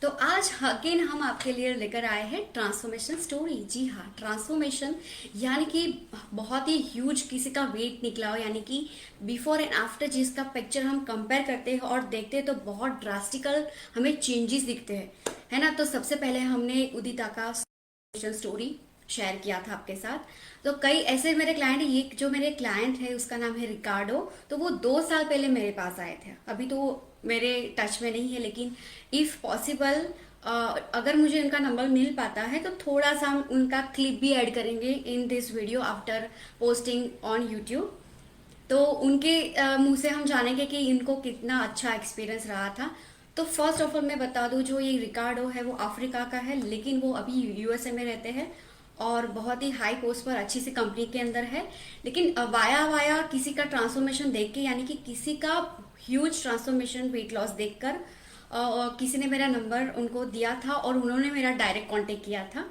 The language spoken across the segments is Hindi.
तो आज अगेन हम आपके लिए लेकर आए हैं ट्रांसफॉर्मेशन स्टोरी। जी हाँ, ट्रांसफॉर्मेशन यानी कि बहुत ही ह्यूज किसी का वेट निकला हो, यानी कि बिफोर एंड आफ्टर जिसका पिक्चर हम कंपेयर करते हैं और देखते हैं तो बहुत ड्रास्टिकल हमें चेंजेस दिखते हैं, है ना। तो सबसे पहले हमने उदिता का स्टोरी शेयर किया था आपके साथ। तो कई ऐसे मेरे क्लाइंट, ये जो मेरे क्लाइंट है उसका नाम है रिकार्डो। तो वो 2 साल पहले मेरे पास आए थे, अभी तो मेरे टच में नहीं है, लेकिन इफ पॉसिबल अगर मुझे उनका नंबर मिल पाता है तो थोड़ा सा हम उनका क्लिप भी ऐड करेंगे in this video after posting on YouTube. तो उनके मुंह से हम जानेंगे कि इनको कितना अच्छा एक्सपीरियंस रहा था। तो फर्स्ट ऑफ ऑल मैं बता दूं, जो ये रिकार्डो है वो अफ्रीका का है, लेकिन वो अभी यूएसए में रहते हैं और बहुत ही हाई पोस्ट पर अच्छी सी कंपनी के अंदर है। लेकिन वाया वाया किसी का ट्रांसफॉर्मेशन देख के, यानी कि किसी का ह्यूज ट्रांसफॉर्मेशन वेट लॉस देखकर किसी ने मेरा नंबर उनको दिया था और उन्होंने मेरा डायरेक्ट कांटेक्ट किया था।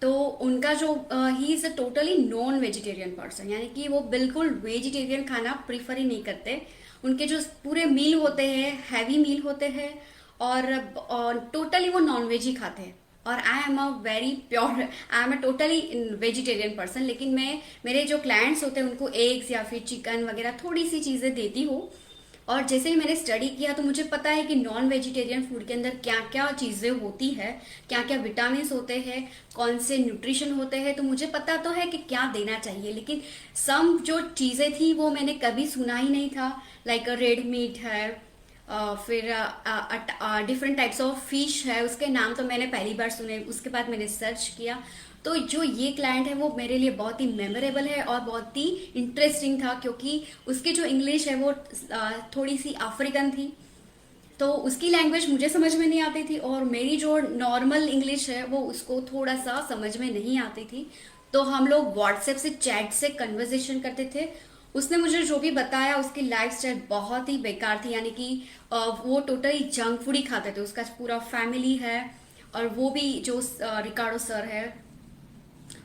तो उनका जो he is a totally non vegetarian person, यानी कि वो बिल्कुल वेजिटेरियन खाना प्रीफर ही नहीं करते। उनके जो पूरे मील होते हैं हैवी मील होते हैं और टोटली वो नॉन वेज ही खाते हैं। और I am a very pure, I am a totally vegetarian person, लेकिन मैं मेरे जो क्लाइंट्स होते हैं उनको एग्स या फिर चिकन वगैरह थोड़ी सी चीज़ें देती हूँ। और जैसे ही मैंने स्टडी किया तो मुझे पता है कि नॉन वेजिटेरियन फूड के अंदर क्या क्या चीज़ें होती है, क्या क्या विटामिन होते हैं, कौन से न्यूट्रिशन होते हैं। तो मुझे पता तो है कि क्या देना चाहिए, लेकिन सम जो चीज़ें थी वो मैंने कभी सुना ही नहीं था। लाइक रेड मीट है, फिर डिफरेंट टाइप्स ऑफ फिश है, उसके नाम तो मैंने पहली बार सुने। उसके बाद मैंने सर्च किया तो जो ये क्लाइंट है वो मेरे लिए बहुत ही मेमोरेबल है और बहुत ही इंटरेस्टिंग था, क्योंकि उसकी जो इंग्लिश है वो थोड़ी सी अफ्रीकन थी। तो उसकी लैंग्वेज मुझे समझ में नहीं आती थी और मेरी जो नॉर्मल इंग्लिश है वो उसको थोड़ा सा समझ में नहीं आती थी। तो हम लोग व्हाट्सएप से चैट से कन्वर्सेशन करते थे। उसने मुझे जो भी बताया उसकी लाइफस्टाइल बहुत ही बेकार थी, यानी कि वो टोटली जंक फूड ही खाते थे। उसका पूरा फैमिली है और वो भी जो रिकार्डो सर है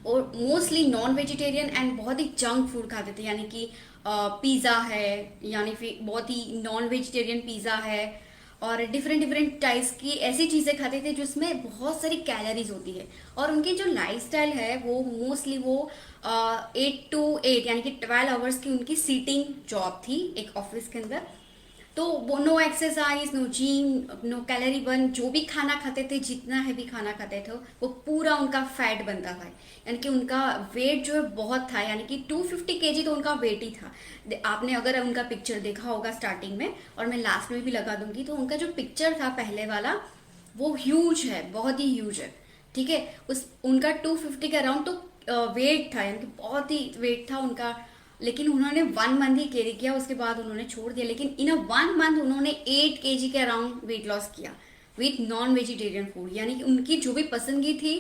और मोस्टली नॉन वेजिटेरियन एंड बहुत ही जंक फूड खाते थे, यानी कि पिज़्ज़ा है, यानी फिर बहुत ही नॉन वेजिटेरियन पिज़्ज़ा है और डिफरेंट डिफरेंट टाइप्स की ऐसी चीज़ें खाते थे जिसमें बहुत सारी कैलोरीज होती है। और उनकी जो लाइफस्टाइल है वो मोस्टली वो 8 to 8 यानी कि 12 आवर्स की उनकी सीटिंग जॉब थी एक ऑफिस के अंदर। तो वो no exercise, no gym, no calorie burn, जो भी खाना खाते थे, जितना हैवी खाना खाते थे वो पूरा उनका फैट बनता था। यानी कि उनका वेट जो है बहुत था, यानी कि 250 kg तो उनका वेट ही था। आपने अगर उनका पिक्चर देखा होगा स्टार्टिंग में, और मैं लास्ट में भी लगा दूंगी, तो उनका जो पिक्चर था पहले वाला वो ह्यूज है, बहुत ही ह्यूज है। ठीक है, उस उनका 250 के अराउंड तो वेट था, यानी कि बहुत ही वेट था उनका। लेकिन उन्होंने 1 मंथ ही कैरी किया, उसके बाद उन्होंने छोड़ दिया। लेकिन इन अ 1 मंथ उन्होंने 8 kg के अराउंड वेट लॉस किया विथ नॉन वेजिटेरियन फूड। यानी कि उनकी जो भी पसंद की थी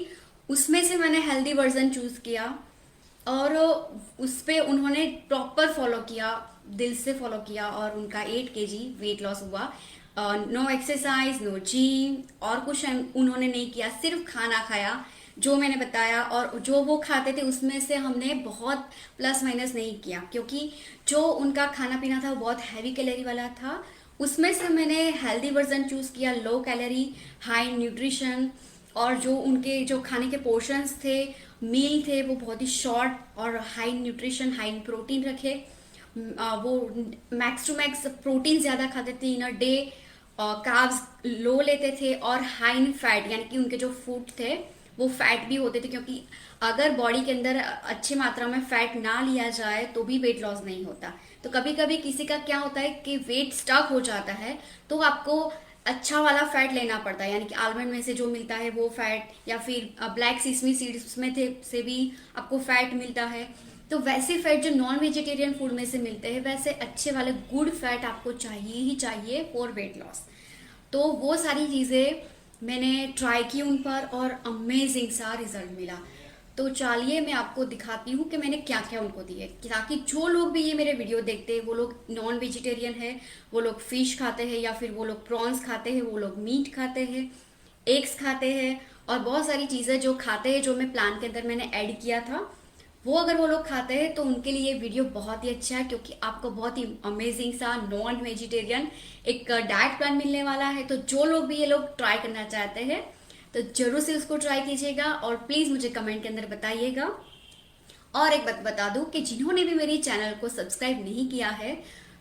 उसमें से मैंने हेल्दी वर्जन चूज किया और उस पर उन्होंने प्रॉपर फॉलो किया, दिल से फॉलो किया और उनका 8 kg वेट लॉस हुआ। नो एक्सरसाइज, नो जिम और कुछ उन्होंने नहीं किया, सिर्फ खाना खाया जो मैंने बताया। और जो वो खाते थे उसमें से हमने बहुत प्लस माइनस नहीं किया, क्योंकि जो उनका खाना पीना था वो बहुत हैवी कैलोरी वाला था। उसमें से मैंने हेल्दी वर्जन चूज किया, लो कैलोरी, हाई न्यूट्रिशन। और जो उनके जो खाने के पोर्शंस थे, मील थे, वो बहुत ही शॉर्ट और हाई न्यूट्रिशन, हाई प्रोटीन रखे। वो मैक्स टू मैक्स प्रोटीन ज्यादा खाते थे इन अ डे, कार्ब्स लो लेते थे और हाई इन फैट, यानी कि उनके जो फूड थे वो फैट भी होते थे, क्योंकि अगर बॉडी के अंदर अच्छी मात्रा में फैट ना लिया जाए तो भी वेट लॉस नहीं होता। तो कभी कभी किसी का क्या होता है कि वेट स्टक हो जाता है, तो आपको अच्छा वाला फैट लेना पड़ता है, यानी कि आलमंड में से जो मिलता है वो फैट, या फिर ब्लैक सीसमी सीड्स में थे से भी आपको फैट मिलता है। तो वैसे फैट जो नॉन वेजिटेरियन फूड में से मिलते हैं, वैसे अच्छे वाले गुड फैट आपको चाहिए ही चाहिए फॉर वेट लॉस। तो वो सारी चीज़ें मैंने ट्राई की उन पर और अमेजिंग सा रिजल्ट मिला। तो चलिए मैं आपको दिखाती हूँ कि मैंने क्या क्या उनको दिए, ताकि जो लोग भी ये मेरे वीडियो देखते हैं, वो लोग नॉन वेजिटेरियन है, वो लोग फिश खाते हैं या फिर वो लोग प्रॉन्स खाते हैं, वो लोग मीट खाते हैं, एग्स खाते हैं और बहुत सारी चीज़ें जो खाते हैं, जो मैं प्लान के अंदर मैंने ऐड किया था। वो अगर वो लोग खाते हैं तो उनके लिए ये वीडियो बहुत ही अच्छा है, क्योंकि आपको बहुत ही अमेजिंग सा नॉन वेजिटेरियन एक डाइट प्लान मिलने वाला है। तो जो लोग भी ये लोग ट्राई करना चाहते हैं तो जरूर से उसको ट्राई कीजिएगा और प्लीज मुझे कमेंट के अंदर बताइएगा। और एक बात बता दूं कि जिन्होंने भी मेरी चैनल को सब्सक्राइब नहीं किया है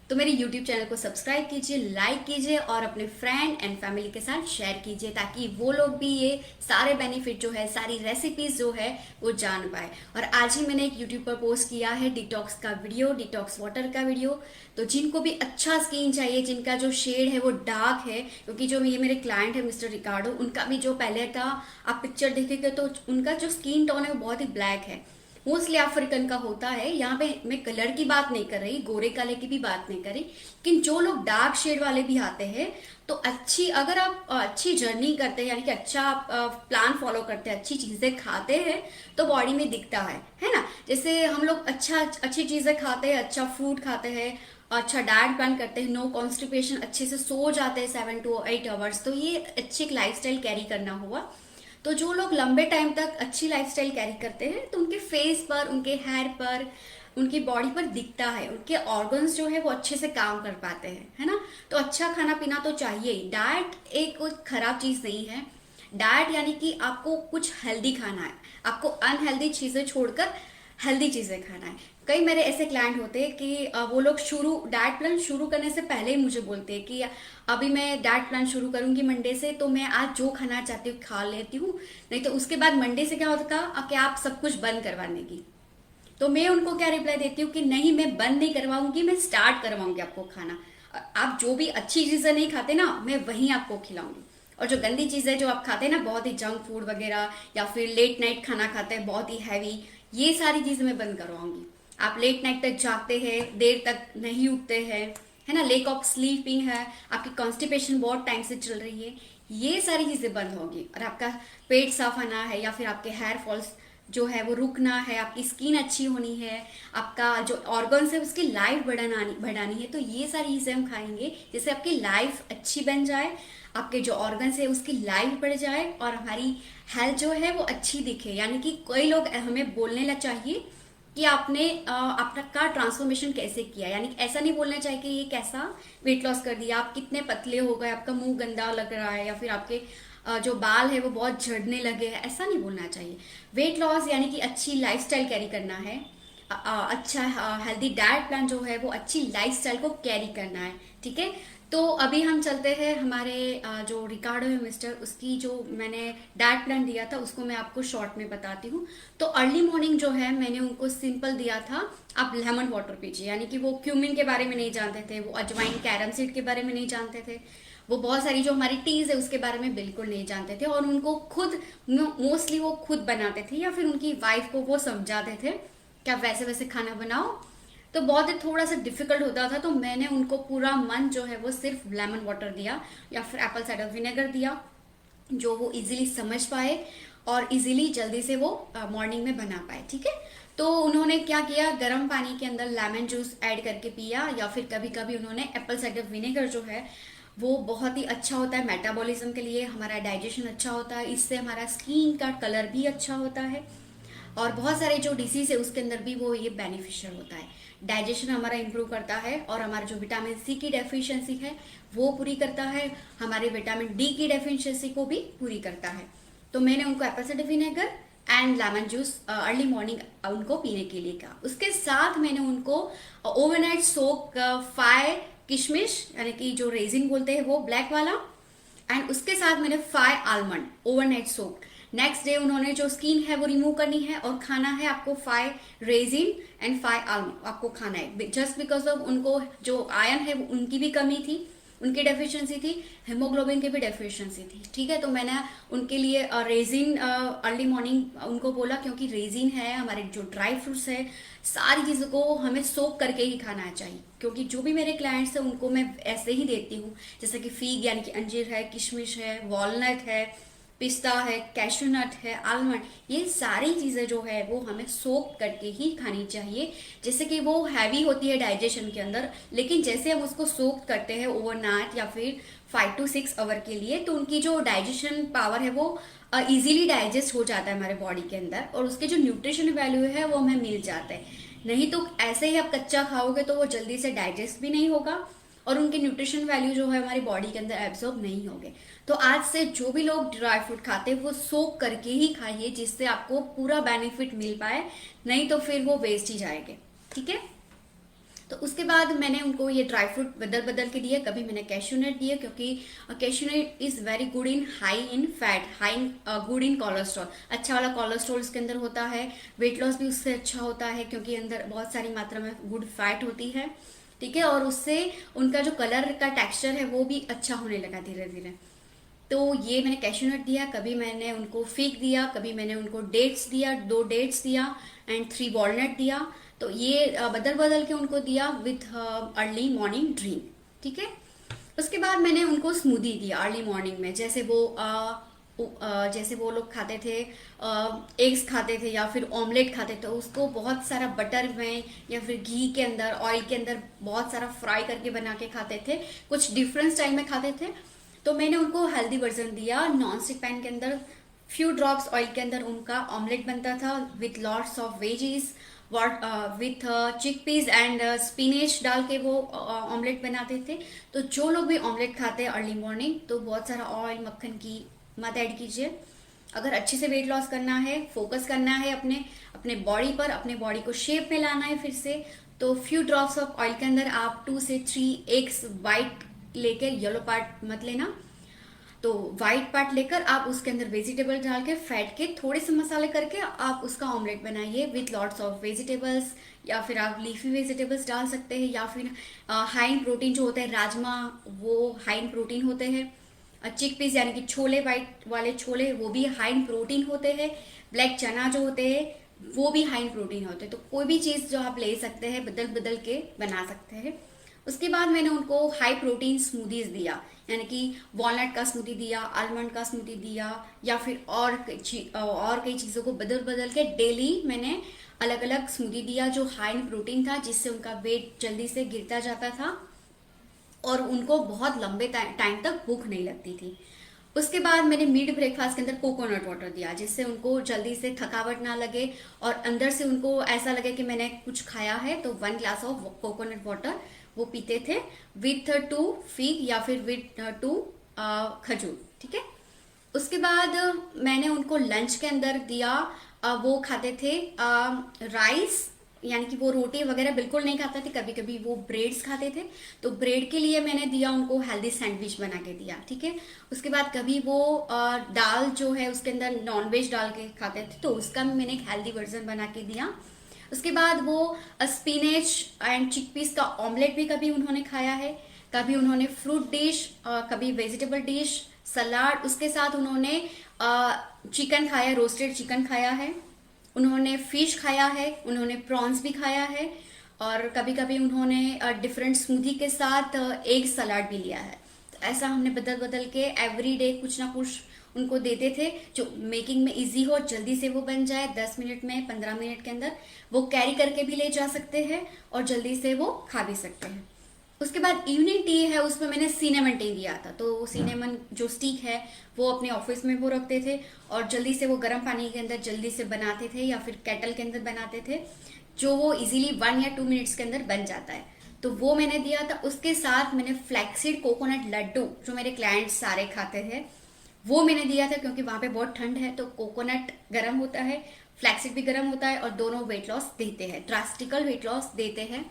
तो मेरे यूट्यूब चैनल को सब्सक्राइब कीजिए, लाइक कीजिए और अपने फ्रेंड एंड फैमिली के साथ शेयर कीजिए, ताकि वो लोग भी ये सारे बेनिफिट जो है, सारी रेसिपीज जो है वो जान पाए। और आज ही मैंने एक यूट्यूब पर पोस्ट किया है डिटॉक्स का वीडियो, डिटॉक्स वाटर का वीडियो। तो जिनको भी अच्छा स्किन चाहिए, जिनका जो शेड है वो डार्क है, क्योंकि जो ये मेरे क्लाइंट है मिस्टर रिकार्डो, उनका भी जो पहले का आप पिक्चर देखेंगे तो उनका जो स्किन टोन है वो बहुत ही ब्लैक है, मोस्टली अफ्रीकन का होता है। यहाँ पे मैं कलर की बात नहीं कर रही, गोरे काले की भी बात नहीं कर रही, लेकिन जो लोग डार्क शेड वाले भी आते हैं तो अगर आप अच्छी जर्नी करते हैं, यानी कि अच्छा आप प्लान फॉलो करते हैं, अच्छी चीजें खाते हैं तो बॉडी में दिखता है ना। जैसे हम लोग अच्छी चीजें खाते हैं, अच्छा फूड खाते हैं, अच्छा डाइट प्लान करते हैं, नो कॉन्स्टिपेशन, अच्छे से सो जाते हैं 7 to 8 आवर्स, तो ये अच्छी एक लाइफस्टाइल कैरी करना हुआ। तो जो लोग लंबे टाइम तक अच्छी लाइफस्टाइल कैरी करते हैं तो उनके फेस पर, उनके हेयर पर, उनकी बॉडी पर दिखता है, उनके ऑर्गन्स जो है वो अच्छे से काम कर पाते हैं, है ना। तो अच्छा खाना पीना तो चाहिए ही। डाइट एक कोई खराब चीज नहीं है। डाइट यानी कि आपको कुछ हेल्दी खाना है, आपको अनहेल्दी चीजें छोड़कर हेल्दी चीजें खाना है। कई मेरे ऐसे क्लाइंट होते हैं कि वो लोग डाइट प्लान शुरू करने से पहले ही मुझे बोलते हैं कि अभी मैं डाइट प्लान शुरू करूंगी मंडे से, तो मैं आज जो खाना चाहती हूँ खा लेती हूँ, नहीं तो उसके बाद मंडे से क्या होता कि आप सब कुछ बंद करवाने की। तो मैं उनको क्या रिप्लाई देती हूँ कि नहीं, मैं बंद नहीं करवाऊंगी, मैं स्टार्ट करवाऊंगी आपको खाना। आप जो भी अच्छी चीजें नहीं खाते ना, मैं वही आपको खिलाऊंगी। और जो गंदी चीजें जो आप खाते हैं ना, बहुत ही जंक फूड वगैरह, या फिर लेट नाइट खाना खाते हैं बहुत ही हैवी, ये सारी चीजें मैं बंद करवाऊंगी। आप लेट नाइट तक जागते हैं, देर तक नहीं उठते हैं, है ना, लेक ऑफ स्लीपिंग है, आपकी कॉन्स्टिपेशन बहुत टाइम से चल रही है, ये सारी चीजें बंद होगी। और आपका पेट साफ आना है, या फिर आपके हेयर फॉल्स जो है वो रुकना है, आपकी स्किन अच्छी होनी है, आपका जो ऑर्गन्स है उसकी लाइफ बढ़ानी है, तो ये सारी चीजें हम खाएंगे जिससे आपकी लाइफ अच्छी बन जाए, आपके जो ऑर्गन्स है उसकी लाइफ बढ़ जाए और हमारी हेल्थ जो है वो अच्छी दिखे। यानी कि कई लोग हमें बोलने लग चाहिए कि आपने आपका ट्रांसफॉर्मेशन कैसे किया, यानी ऐसा नहीं बोलना चाहिए कि ये कैसा वेट लॉस कर दिया, आप कितने पतले हो गए, आपका मुंह गंदा लग रहा है, या फिर आपके जो बाल है वो बहुत झड़ने लगे हैं, ऐसा नहीं बोलना चाहिए। वेट लॉस यानी कि अच्छी लाइफस्टाइल कैरी करना है, अच्छा हेल्दी डाइट प्लान जो है वो अच्छी लाइफस्टाइल को कैरी करना है, ठीक है। तो अभी हम चलते हैं हमारे जो रिकार्डो है मिस्टर, उसकी जो मैंने डाइट प्लान दिया था उसको मैं आपको शॉर्ट में बताती हूँ। तो अर्ली मॉर्निंग जो है मैंने उनको सिंपल दिया था, आप लेमन वाटर पीजिए, यानी कि वो क्यूमिन के बारे में नहीं जानते थे, वो अजवाइन कैरम सीड के बारे में नहीं जानते थे, वो बहुत सारी जो हमारी टीज है उसके बारे में बिल्कुल नहीं जानते थे, और उनको खुद मोस्टली वो खुद बनाते थे या फिर उनकी वाइफ को वो समझाते थे कि आप वैसे वैसे खाना बनाओ। तो बहुत ही थोड़ा सा डिफिकल्ट होता था, तो मैंने उनको पूरा मंथ जो है वो सिर्फ लेमन वाटर दिया या फिर एप्पल साइडर विनेगर दिया, जो वो इजीली समझ पाए और इजीली जल्दी से वो मॉर्निंग में बना पाए, ठीक है। तो उन्होंने क्या किया, गर्म पानी के अंदर लेमन जूस ऐड करके पिया, या फिर कभी कभी उन्होंने एप्पल साइडर विनेगर जो है वो बहुत ही अच्छा होता है मेटाबॉलिज्म के लिए, हमारा डाइजेशन अच्छा होता है, इससे हमारा स्किन का कलर भी अच्छा होता है, और बहुत सारे जो डिसीज है उसके अंदर भी वो ये बेनिफिशियल होता है। डाइजेशन हमारा इंप्रूव करता है, और हमारा जो विटामिन सी की डेफिशिएंसी है वो पूरी करता है, हमारे विटामिन डी की डेफिशिएंसी को भी पूरी करता है। तो मैंने उनको Apple cider vinegar and lemon juice early morning उनको पीने के लिए कहा। उसके साथ मैंने उनको ओवरनाइट सोक 5 किशमिश, यानी कि जो रेजिन बोलते हैं वो ब्लैक वाला, एंड उसके साथ मैंने 5 almond overnight soak. Next day उन्होंने जो स्किन है वो रिमूव करनी है, और खाना है आपको 5 रेजिन एंड 5 आलमंड आपको खाना है, जस्ट बिकॉज ऑफ उनको जो आयरन है उनकी भी कमी थी, उनकी डेफिशिएंसी थी, हेमोग्लोबिन की भी डेफिशिएंसी थी, ठीक है। तो मैंने उनके लिए रेजिन अर्ली मॉर्निंग उनको बोला, क्योंकि रेजिन है, हमारे जो ड्राई फ्रूट्स है, सारी चीज़ों को हमें सोक करके ही खाना चाहिए, क्योंकि जो भी मेरे क्लाइंट्स हैं उनको मैं ऐसे ही देती हूँ, जैसे कि फीग यानी कि अंजीर है, किशमिश है, वॉलनट है, पिस्ता है, कैशू नट है, आलमंड, ये सारी चीज़ें जो है वो हमें सोक करके ही खानी चाहिए। जैसे कि वो हैवी होती है डाइजेशन के अंदर, लेकिन जैसे हम उसको सोक करते हैं ओवरनाइट या फिर 5 to 6 आवर के लिए, तो उनकी जो डाइजेशन पावर है वो इजीली डाइजेस्ट हो जाता है हमारे बॉडी के अंदर, और उसके जो न्यूट्रिशन वैल्यू है वो हमें मिल जाता है। नहीं तो ऐसे ही आप कच्चा खाओगे तो वो जल्दी से डाइजेस्ट भी नहीं होगा, और उनके न्यूट्रिशन वैल्यू जो है हमारी बॉडी के अंदर एब्जॉर्ब नहीं होंगे। तो आज से जो भी लोग ड्राई फ्रूट खाते हैं वो सोक करके ही खाइए, जिससे आपको पूरा बेनिफिट मिल पाए, नहीं तो फिर वो वेस्ट ही जाएंगे। ठीक है। तो उसके बाद मैंने उनको ये ड्राई फ्रूट बदल बदल के दिए। कभी मैंने कैश्यू नट दिए, क्योंकि cashew nut is very good in high in fat, high good in cholesterol, अच्छा वाला कोलेस्ट्रॉल उसके अंदर होता है। वेट लॉस भी उससे अच्छा होता है, क्योंकि अंदर बहुत सारी मात्रा में गुड फैट होती है। ठीक है। और उससे उनका जो कलर का टेक्सचर है वो भी अच्छा होने लगा धीरे धीरे। तो ये मैंने कैश्यू नट दिया, कभी मैंने उनको फिग दिया, कभी मैंने उनको डेट्स दिया, 2 डेट्स दिया एंड 3 वॉलनट दिया। तो ये बदल बदल के उनको दिया विथ अर्ली मॉर्निंग ड्रिंक। ठीक है। उसके बाद मैंने उनको स्मूदी दिया अर्ली मॉर्निंग में। जैसे वो लोग खाते थे, एग्स खाते थे या फिर ऑमलेट खाते थे, उसको बहुत सारा बटर में या फिर घी के अंदर, ऑयल के अंदर बहुत सारा फ्राई करके बना के खाते थे, कुछ डिफरेंट स्टाइल में खाते थे। तो मैंने उनको हेल्दी वर्जन दिया, नॉन स्टिक पैन के अंदर फ्यू ड्रॉप्स ऑयल के अंदर उनका ऑमलेट बनता था with lots of veggies, with चिकपीज and spinach डाल के वो ऑमलेट बनाते थे। तो जो लोग भी ऑमलेट खाते हैं अर्ली मॉर्निंग, तो बहुत सारा ऑयल मक्खन की मत ऐड कीजिए। अगर अच्छे से वेट लॉस करना है, फोकस करना है अपने अपने बॉडी पर, अपने बॉडी को शेप में लाना है फिर से, तो फ्यू ड्रॉप्स ऑफ ऑयल के अंदर आप 2 से 3 एग्स वाइट लेकर, येलो पार्ट मत लेना, तो व्हाइट पार्ट लेकर आप उसके अंदर वेजिटेबल डाल के फेंट के थोड़े से मसाले करके आप उसका ऑमलेट बनाइए विथ लॉट्स ऑफ वेजिटेबल्स, या फिर आप लीफी वेजिटेबल्स डाल सकते हैं, या फिर हाई इन प्रोटीन जो होते हैं राजमा, वो हाई इन प्रोटीन होते हैं। चिकपीस यानी कि छोले, वाइट वाले छोले, वो भी हाई इन प्रोटीन होते हैं। ब्लैक चना जो होते हैं वो भी हाई इन प्रोटीन होते हैं। तो कोई भी चीज़ जो आप ले सकते हैं, बदल बदल के बना सकते हैं। उसके बाद मैंने उनको हाई प्रोटीन स्मूदीज दिया, यानी कि वॉलनट का स्मूदी दिया, आलमंड का स्मूदी दिया, या फिर और कई चीज़ों को बदल बदल के डेली मैंने अलग अलग स्मूदी दिया जो हाई इन प्रोटीन था, जिससे उनका वेट जल्दी से गिरता जाता था और उनको बहुत लंबे टाइम तक भूख नहीं लगती थी। उसके बाद मैंने मिड ब्रेकफास्ट के अंदर कोकोनट वाटर दिया, जिससे उनको जल्दी से थकावट ना लगे और अंदर से उनको ऐसा लगे कि मैंने कुछ खाया है। तो 1 ग्लास ऑफ कोकोनट वाटर वो पीते थे विथ 2 फिग या फिर विथ 2 खजूर। ठीक है। उसके बाद मैंने उनको लंच के अंदर दिया, वो खाते थे राइस, यानी कि वो रोटी वगैरह बिल्कुल नहीं खाते थे, कभी कभी वो ब्रेड्स खाते थे। तो ब्रेड के लिए मैंने दिया उनको हेल्दी सैंडविच बना के दिया। ठीक है। उसके बाद कभी वो दाल जो है उसके अंदर नॉनवेज डाल के खाते थे, तो उसका भी मैंने एक हेल्दी वर्जन बना के दिया। उसके बाद वो स्पिनेच एंड चिकपीस का ऑमलेट भी कभी उन्होंने खाया है, कभी उन्होंने फ्रूट डिश, कभी वेजिटेबल डिश, सलाद, उसके साथ उन्होंने चिकन खाया, रोस्टेड चिकन खाया है, उन्होंने फिश खाया है, उन्होंने प्रॉन्स भी खाया है, और कभी कभी उन्होंने डिफरेंट स्मूदी के साथ एग सलाद भी लिया है। तो ऐसा हमने बदल बदल के एवरी डे कुछ ना कुछ उनको देते थे, जो मेकिंग में इजी हो, जल्दी से वो बन जाए, 10 मिनट में, 15 मिनट के अंदर वो कैरी करके भी ले जा सकते हैं और जल्दी से वो खा भी सकते हैं। उसके बाद इवनिंग टी है, उसमें मैंने सिनेमन टी दिया था। तो सिनेमन जो स्टिक है वो अपने ऑफिस में वो रखते थे और जल्दी से वो गर्म पानी के अंदर जल्दी से बनाते थे, या फिर केटल के अंदर बनाते थे, जो वो इजीली 1 या 2 मिनट्स के अंदर बन जाता है। तो वो मैंने दिया था। उसके साथ मैंने फ्लैक्सीड कोकोनट लड्डू, जो मेरे क्लाइंट्स सारे खाते हैं, वो मैंने दिया था, क्योंकि वहां पे बहुत ठंड है, तो कोकोनट गर्म होता है, फ्लैक्सीड भी गर्म होता है, और दोनों वेट लॉस देते हैं, ड्रास्टिकल वेट लॉस देते हैं।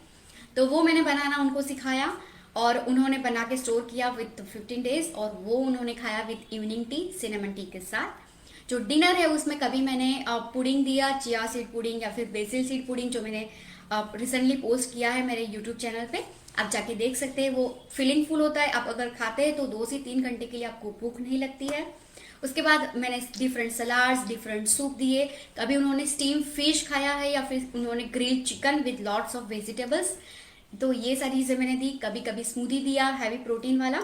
तो वो मैंने बनाना उनको सिखाया और उन्होंने बना के स्टोर किया विथ 15 डेज, और वो उन्होंने खाया with evening tea, cinnamon T के साथ। जो डिनर है उसमें कभी मैंने पुडिंग दिया, चिया सीड पुडिंग या फिर बेसिल सीड पुडिंग, जो मैंने रिसेंटली पोस्ट किया है मेरे यूट्यूब चैनल पे, आप जाके देख सकते हैं। वो फिलिंग फुल होता है, आप अगर खाते हैं तो 2 से 3 घंटे के लिए आपको भूख नहीं लगती है। उसके बाद मैंने डिफरेंट सलाड्स, डिफरेंट सूप दिए, कभी उन्होंने स्टीम फिश खाया है या फिर उन्होंने grilled chicken with lots of vegetables. तो ये सारी चीजें मैंने दी। कभी कभी स्मूदी दिया हैवी प्रोटीन वाला,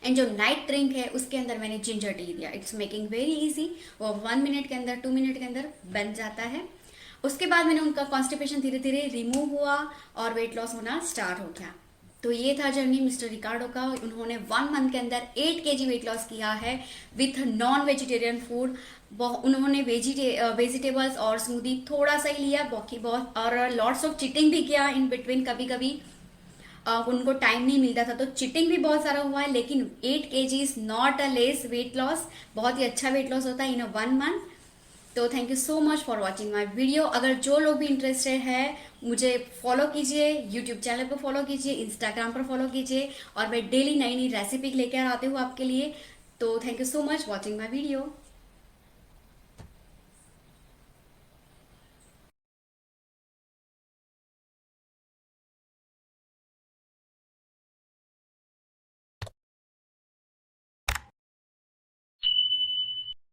एंड जो नाइट ड्रिंक है उसके अंदर मैंने जिंजर टी दिया। इट्स मेकिंग वेरी इजी, वो 1 मिनट के अंदर 2 मिनट के अंदर बन जाता है। उसके बाद मैंने उनका कॉन्स्टिपेशन धीरे धीरे रिमूव हुआ और वेट लॉस होना स्टार्ट हो गया। तो ये था जर्नी मिस्टर रिकार्डो का। उन्होंने 1 मंथ के अंदर 8 kg वेट लॉस किया है विथ नॉन वेजिटेरियन फूड। उन्होंने वेजिटेबल्स और स्मूदी थोड़ा सा ही लिया, बाकी बहुत, और लॉट्स ऑफ चिटिंग भी किया इन बिटवीन। कभी कभी उनको टाइम नहीं मिलता था तो चिटिंग भी बहुत सारा हुआ है, लेकिन 8 kg is not a less weight loss, बहुत ही अच्छा वेट लॉस होता है इन अ 1 मंथ। तो thank you so much for watching my video. अगर जो लोग भी इंटरेस्टेड है मुझे फॉलो कीजिए, यूट्यूब चैनल पर फॉलो कीजिए, इंस्टाग्राम पर फॉलो कीजिए, और मैं डेली नई नई रेसिपी लेकर आती हूँ आपके लिए। तो thank you so much watching my video.